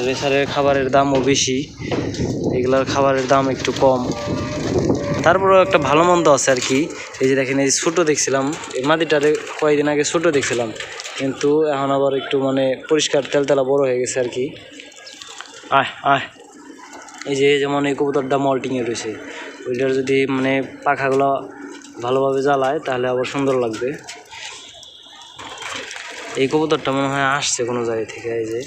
আর রেসারের খাবারের দামও বেশি, এগুলার খাবারের দাম একটু কম। তারপরেও একটা ভালো মন্দ আছে আর কি। এই যে দেখেন, এই ছোটো দেখছিলাম, এই মাদিটারে কয়েকদিন আগে ছোটো দেখছিলাম, কিন্তু এখন আবার একটু মানে পরিষ্কার তেলতেলা বড় হয়ে গেছে আর কি। এই যে যেমন এই কবুতরটা মল্টিংয়ে রয়েছে, ওইটার যদি মানে পাখাগুলো ভালোভাবে জ্বালায় তাহলে আবার সুন্দর লাগবে। এই কবুতরটা মনে হয় আসছে কোনো জায়গা থেকে। এই যে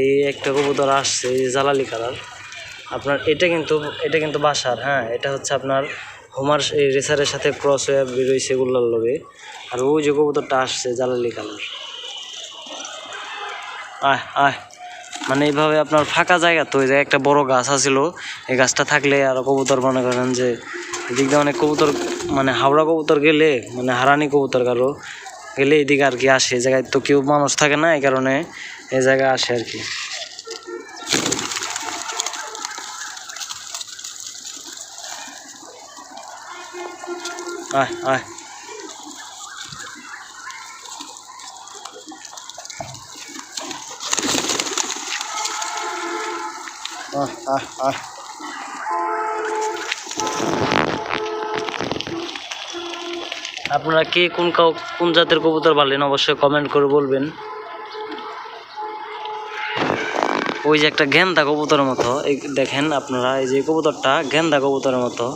এই একটা কবুতর আসছে, এই যে জালালি কালার আপনার, এটা কিন্তু বাসার। হ্যাঁ, এটা হচ্ছে আপনার হোমার এই রেসারের সাথে ক্রস হয়ে বেরোইছে এগুলোর লগে। আর ওই যে কবুতরটা আসছে জালালি কালার, মানে এইভাবে আপনার ফাঁকা জায়গা, তো ওই জায়গায় একটা বড় গাছ আছিল, এই গাছটা থাকলে আর কবুতর মনে করেন যে এদিক দিয়ে অনেক কবুতর, মানে হাওড়া কবুতর গেলে, মানে হারানি কবুতর কারো গেলে এদিকে আর কি আসে। এই জায়গায় তো কেউ মানুষ থাকে না, এই কারণে এই জায়গায় আসে আর কি। আয় আপনারা কে কোন জাতের কবুতর পালেন অবশ্যই কমেন্ট করে বলবেন। ওই যে একটা গেন্দা কবুতরের মতো, এই দেখেন আপনারা, এই যে কবুতরটা গেন্দা কবুতরের মতো।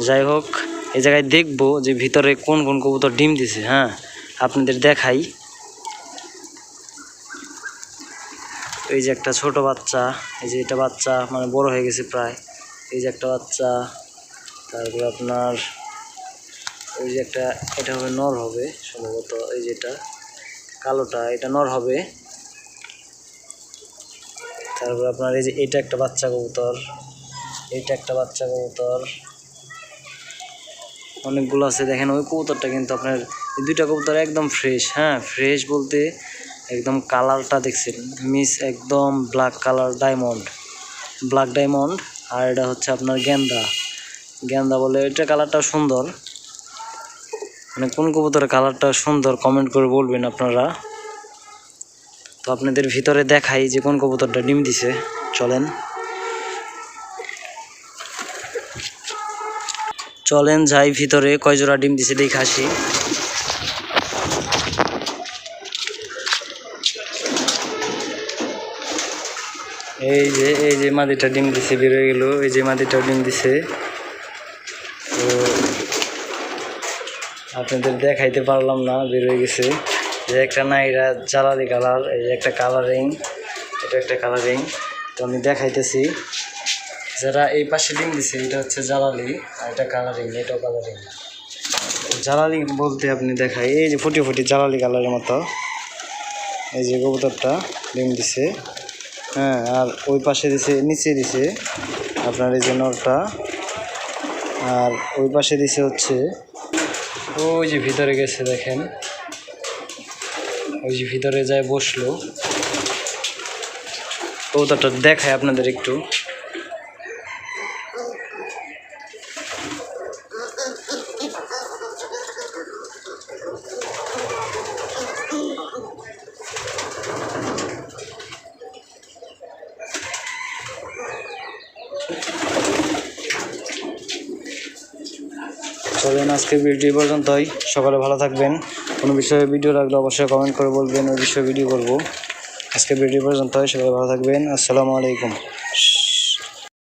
যাই হোক, এই জায়গায় দেখবো যে ভিতরে কোন কোন কবুতর ডিম দিছে। হ্যাঁ, আপনাদের দেখাই। এই যে একটা ছোট বাচ্চা, এই যে এটা বাচ্চা মানে বড় হয়ে গেছে প্রায়। এই যে একটা বাচ্চা, তারপরে আপনার ওই যে একটা, এটা হবে নর হবে সম্ভবত। এই যেটা কালোটা, এটা নর হবে। তারপর আপনার এই যে এটা একটা বাচ্চা কবুতর, এইটা একটা বাচ্চা কবুতর, অনেকগুলো আছে। দেখেন ওই কবুতরটা কিন্তু আপনার, এই দুইটা কবুতর একদম ফ্রেশ। হ্যাঁ, ফ্রেশ বলতে একদম কালারটা দেখছেন, মিস একদম ব্ল্যাক কালার, ব্ল্যাক ডায়মন্ড। আর এটা হচ্ছে আপনার গেন্দা বলে, এটা কালারটা সুন্দর। মানে কোন কবুতরের কালারটা সুন্দর কমেন্ট করে বলবেন আপনারা। তো আপনাদের ভিতরে দেখাই যে কোন কবুতরটা ডিম দিছে। চলেন যাই ভিতরে, কয় জোড়া ডিম দিছে দেখে আসি। এই যে মাদিটা ডিম দিছে, বেরোয় গেল। এই যে মাদিটা ডিম দিছে, তো আপনাদের দেখাইতে পারলাম না, বেরোয় গেছে। যে একটা নাইরা জালালি কালার, এই যে একটা কালারিং, এটা একটা কালারিং। তো আমি দেখাইতেছি, যারা এই পাশে ডিম দিছে এটা হচ্ছে জালালি, আর এটা কালারিং, এটাও কালারিং। জালালি বলতে আপনি দেখাই, এই যে ফুটি জালালি কালারের মতো এই যে কবুতরটা ডিম দিছে। হ্যাঁ, আর ওই পাশে দিছে, নিচে দিছে আপনার এই যে নরটা, আর ওই পাশে দিছে হচ্ছে ওই যে ভিতরে গেছে। দেখেন ওই যে ভিতরে যায় বসলো। কবুতরটা দেখায় আপনাদের একটু। চলেন আজকের ভিডিও পর্যন্তই। সকালে ভালো থাকবেন। কোনো বিষয়ে ভিডিও লাগলে অবশ্যই কমেন্ট করে বলবেন, ওই বিষয়ে ভিডিও করব। আজকের ভিডিও পর্যন্তই, সকালে ভালো থাকবেন। আসসালামু আলাইকুম।